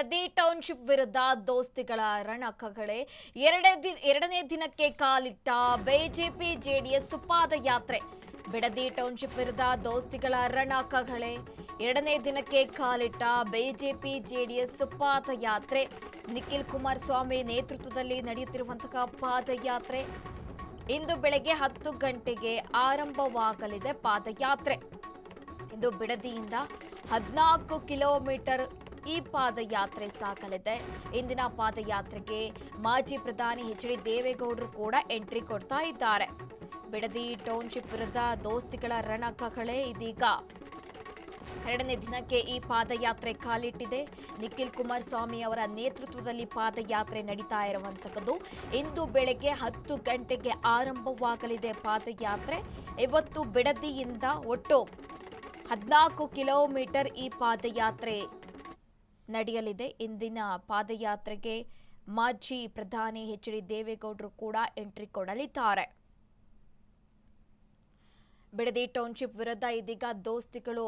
Bidadi township ವಿರುದ್ಧ ದೋಸ್ತಿಗಳ ರಣಕಹಳೆ ಎರಡನೇ ದಿನಕ್ಕೆ ಕಾಲಿಟ್ಟ ಬಿಜೆಪಿ ಜೆಡಿಎಸ್ ಪಾದಯಾತ್ರೆ. ಬಿಡದಿ ಟೌನ್ಶಿಪ್ ವಿರುದ್ಧ ದೋಸ್ತಿಗಳ ರಣಕಹಳೆ ಎರಡನೇ ದಿನಕ್ಕೆ ಕಾಲಿಟ್ಟ ಬಿಜೆಪಿ ಜೆಡಿಎಸ್ ಪಾದಯಾತ್ರೆ. ನಿಖಿಲ್ ಕುಮಾರಸ್ವಾಮಿ ನೇತೃತ್ವದಲ್ಲಿ ನಡೆಯುತ್ತಿರುವಂತಹ ಪಾದಯಾತ್ರೆ ಇಂದು ಬೆಳಗ್ಗೆ 10 ಗಂಟೆಗೆ ಆರಂಭವಾಗಲಿದೆ. ಪಾದಯಾತ್ರೆ ಇಂದು ಬಿಡದಿಯಿಂದ 14 ಕಿಲೋಮೀಟರ್ ಈ ಪಾದಯಾತ್ರೆ ಸಾಗಲಿದೆ. ಇಂದಿನ ಪಾದಯಾತ್ರೆಗೆ ಮಾಜಿ ಪ್ರಧಾನಿ ಎಚ್.ಡಿ. ದೇವೇಗೌಡರು ಕೂಡ ಎಂಟ್ರಿ ಕೊಡ್ತಾ ಇದ್ದಾರೆ. ಬಿಡದಿ ಟೌನ್ಶಿಪ್ ವಿರುದ್ಧ ದೋಸ್ತಿಗಳ ರಣಕಹಳೆ ಇದೀಗ ಎರಡನೇ ದಿನಕ್ಕೆ ಈ ಪಾದಯಾತ್ರೆ ಕಾಲಿಟ್ಟಿದೆ. ನಿಖಿಲ್ ಕುಮಾರಸ್ವಾಮಿ ಅವರ ನೇತೃತ್ವದಲ್ಲಿ ಪಾದಯಾತ್ರೆ ನಡೀತಾ ಇರುವಂತದ್ದು. ಇಂದು ಬೆಳಗ್ಗೆ 10 ಗಂಟೆಗೆ ಆರಂಭವಾಗಲಿದೆ ಪಾದಯಾತ್ರೆ. ಇವತ್ತು ಬಿಡದಿಯಿಂದ ಒಟ್ಟು 14 ಕಿಲೋಮೀಟರ್ ಈ ಪಾದಯಾತ್ರೆ ನಡೆಯಲಿದೆ. ಇಂದಿನ ಪಾದಯಾತ್ರೆಗೆ ಮಾಜಿ ಪ್ರಧಾನಿ ಎಚ್.ಡಿ. ದೇವೇಗೌಡರು ಕೂಡ ಎಂಟ್ರಿ ಕೊಡಲಿದ್ದಾರೆ. ಬಿಡದಿ ಟೌನ್ಶಿಪ್ ವಿರುದ್ಧ ಇದೀಗ ದೋಸ್ತಿಗಳು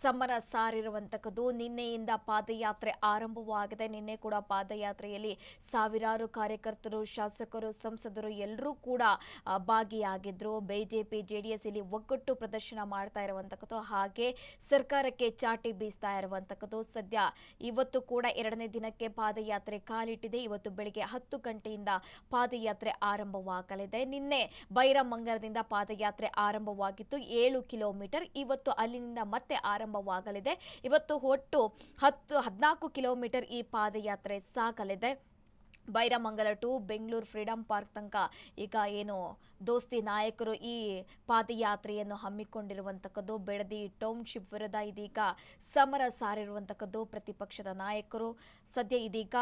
ಸಮರ ಸಾರಿರುವಂತದ್ದು. ನಿನ್ನೆಯಿಂದ ಪಾದಯಾತ್ರೆ ಆರಂಭವಾಗಿದೆ. ನಿನ್ನೆ ಕೂಡ ಪಾದಯಾತ್ರೆಯಲ್ಲಿ ಸಾವಿರಾರು ಕಾರ್ಯಕರ್ತರು, ಶಾಸಕರು, ಸಂಸದರು ಎಲ್ಲರೂ ಕೂಡ ಭಾಗಿಯಾಗಿದ್ರು. ಬಿಜೆಪಿ ಜೆಡಿಎಸ್ ಇಲ್ಲಿ ಒಗ್ಗಟ್ಟು ಪ್ರದರ್ಶನ ಮಾಡ್ತಾ ಇರುವಂತದ್ದು, ಹಾಗೆ ಸರ್ಕಾರಕ್ಕೆ ಚಾಟಿ ಬೀಸ್ತಾ ಇರುವಂತದ್ದು. ಸದ್ಯ ಇವತ್ತು ಕೂಡ ಎರಡನೇ ದಿನಕ್ಕೆ ಪಾದಯಾತ್ರೆ ಕಾಲಿಟ್ಟಿದೆ. ಇವತ್ತು ಬೆಳಿಗ್ಗೆ 10 ಗಂಟೆಯಿಂದ ಪಾದಯಾತ್ರೆ ಆರಂಭವಾಗಲಿದೆ. ನಿನ್ನೆ ಬೈರಮಂಗಲದಿಂದ ಪಾದಯಾತ್ರೆ ಆರಂಭವಾಗಿ 7 ಕಿಲೋಮೀಟರ್. ಇವತ್ತು ಅಲ್ಲಿಂದ ಮತ್ತೆ ಆರಂಭವಾಗಲಿದೆ. ಇವತ್ತು ಒಟ್ಟು 14 ಕಿಲೋಮೀಟರ್ ಈ ಪಾದಯಾತ್ರೆ ಸಾಗಲಿದೆ. Byramangala to Bengaluru freedom park ತನಕ ಈಗ ಏನು ದೋಸ್ತಿ ನಾಯಕರು ಈ ಪಾದಯಾತ್ರೆಯನ್ನು ಹಮ್ಮಿಕೊಂಡಿರುವಂತಕ್ಕದ್ದು. ಬಿಡದಿ ಟೌನ್ಶಿಪ್ ವಿರುದ್ಧ ಇದೀಗ ಸಮರ ಸಾರಿರುವಂತಕ್ಕದ್ದು ಪ್ರತಿಪಕ್ಷದ ನಾಯಕರು. ಸದ್ಯ ಇದೀಗ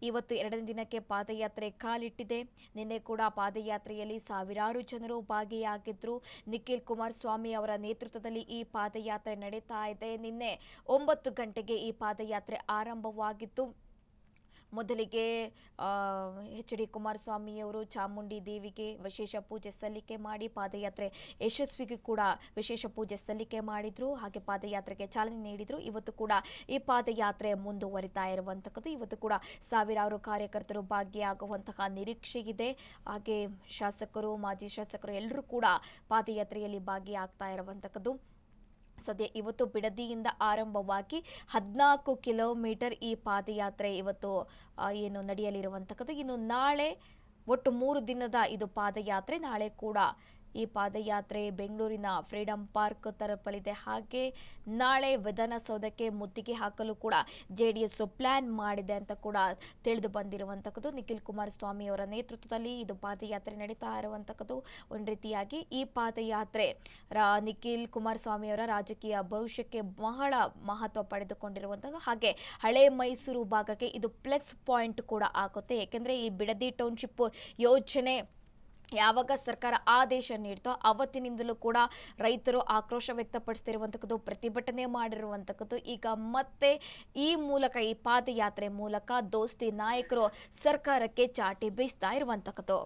ಇವತ್ತು ಎರಡನೇ ದಿನಕ್ಕೆ ಪಾದಯಾತ್ರೆ ಕಾಲಿಟ್ಟಿದೆ. ನಿನ್ನೆ ಕೂಡ ಪಾದಯಾತ್ರೆಯಲ್ಲಿ ಸಾವಿರಾರು ಜನರು ಭಾಗಿಯಾಗಿದ್ರು. ನಿಖಿಲ್ ಕುಮಾರಸ್ವಾಮಿ ಅವರ ನೇತೃತ್ವದಲ್ಲಿ ಈ ಪಾದಯಾತ್ರೆ ನಡೀತಾ ಇದೆ. ನಿನ್ನೆ 9 ಗಂಟೆಗೆ ಈ ಪಾದಯಾತ್ರೆ ಆರಂಭವಾಗಿತ್ತು. ಮೊದಲಿಗೆ ಎಚ್.ಡಿ. ಕುಮಾರಸ್ವಾಮಿಯವರು ಚಾಮುಂಡಿ ದೇವಿಗೆ ವಿಶೇಷ ಪೂಜೆ ಸಲ್ಲಿಕೆ ಮಾಡಿ ಪಾದಯಾತ್ರೆ ಯಶಸ್ವಿಗೆ ಕೂಡ ವಿಶೇಷ ಪೂಜೆ ಸಲ್ಲಿಕೆ ಮಾಡಿದ್ರು. ಹಾಗೆ ಪಾದಯಾತ್ರೆಗೆ ಚಾಲನೆ ನೀಡಿದ್ರು. ಇವತ್ತು ಕೂಡ ಈ ಪಾದಯಾತ್ರೆ ಮುಂದುವರಿತಾ ಇರುವಂತಕ್ಕದ್ದು. ಇವತ್ತು ಕೂಡ ಸಾವಿರಾರು ಕಾರ್ಯಕರ್ತರು ಭಾಗಿಯಾಗುವಂತಹ ನಿರೀಕ್ಷೆ ಇದೆ. ಹಾಗೆ ಶಾಸಕರು, ಮಾಜಿ ಶಾಸಕರು ಎಲ್ಲರೂ ಕೂಡ ಪಾದಯಾತ್ರೆಯಲ್ಲಿ ಭಾಗಿಯಾಗ್ತಾ ಇರುವಂತಕ್ಕದ್ದು. ಸದ್ಯ ಇವತ್ತು ಬಿಡದಿಯಿಂದ ಆರಂಭವಾಗಿ 14 ಕಿಲೋಮೀಟರ್ ಈ ಪಾದಯಾತ್ರೆ ಇವತ್ತು ಏನು ನಡೆಯಲಿರುವಂತಕ್ಕದ್ದು. ಇನ್ನು ನಾಳೆ ಒಟ್ಟು 3 ದಿನದ ಇದು ಪಾದಯಾತ್ರೆ. ನಾಳೆ ಕೂಡ ಈ ಪಾದಯಾತ್ರೆ ಬೆಂಗಳೂರಿನ ಫ್ರೀಡಂ ಪಾರ್ಕ್ ತಲುಪಲಿದೆ. ಹಾಗೆ ನಾಳೆ ವಿಧಾನಸೌಧಕ್ಕೆ ಮುತ್ತಿಗೆ ಹಾಕಲು ಕೂಡ ಜೆಡಿಎಸ್ ಪ್ಲಾನ್ ಮಾಡಿದೆ ಅಂತ ಕೂಡ ತಿಳಿದು ಬಂದಿರುವಂತಕ್ಕದ್ದು. ನಿಖಿಲ್ ಕುಮಾರಸ್ವಾಮಿ ಅವರ ನೇತೃತ್ವದಲ್ಲಿ ಇದು ಪಾದಯಾತ್ರೆ ನಡೀತಾ ಇರುವಂತಕ್ಕದ್ದು. ಒಂದು ರೀತಿಯಾಗಿ ಈ ಪಾದಯಾತ್ರೆ ನಿಖಿಲ್ ಕುಮಾರಸ್ವಾಮಿ ಅವರ ರಾಜಕೀಯ ಭವಿಷ್ಯಕ್ಕೆ ಬಹಳ ಮಹತ್ವ ಪಡೆದುಕೊಂಡಿರುವಂತಹ, ಹಾಗೆ ಹಳೆ ಮೈಸೂರು ಭಾಗಕ್ಕೆ ಇದು ಪ್ಲಸ್ ಪಾಯಿಂಟ್ ಕೂಡ ಆಗುತ್ತೆ. ಯಾಕೆಂದ್ರೆ ಈ ಬಿಡದಿ ಟೌನ್ಶಿಪ್ ಯೋಜನೆ ಯಾವಾಗ ಸರ್ಕಾರ ಆದೇಶ ನೀಡ್ತೋ ಅವತ್ತಿನಿಂದಲೂ ಕೂಡ ರೈತರು ಆಕ್ರೋಶ ವ್ಯಕ್ತಪಡಿಸ್ತಿರುವಂತಕ್ಕದ್ದು, ಪ್ರತಿಭಟನೆ ಮಾಡಿರುವಂತಕ್ಕದ್ದು. ಈಗ ಮತ್ತೆ ಈ ಮೂಲಕ, ಈ ಪಾದಯಾತ್ರೆ ಮೂಲಕ ದೋಸ್ತಿ ನಾಯಕರು ಸರ್ಕಾರಕ್ಕೆ ಚಾಟಿ ಬೀಸ್ತಾ ಇರುವಂತಕ್ಕದ್ದು.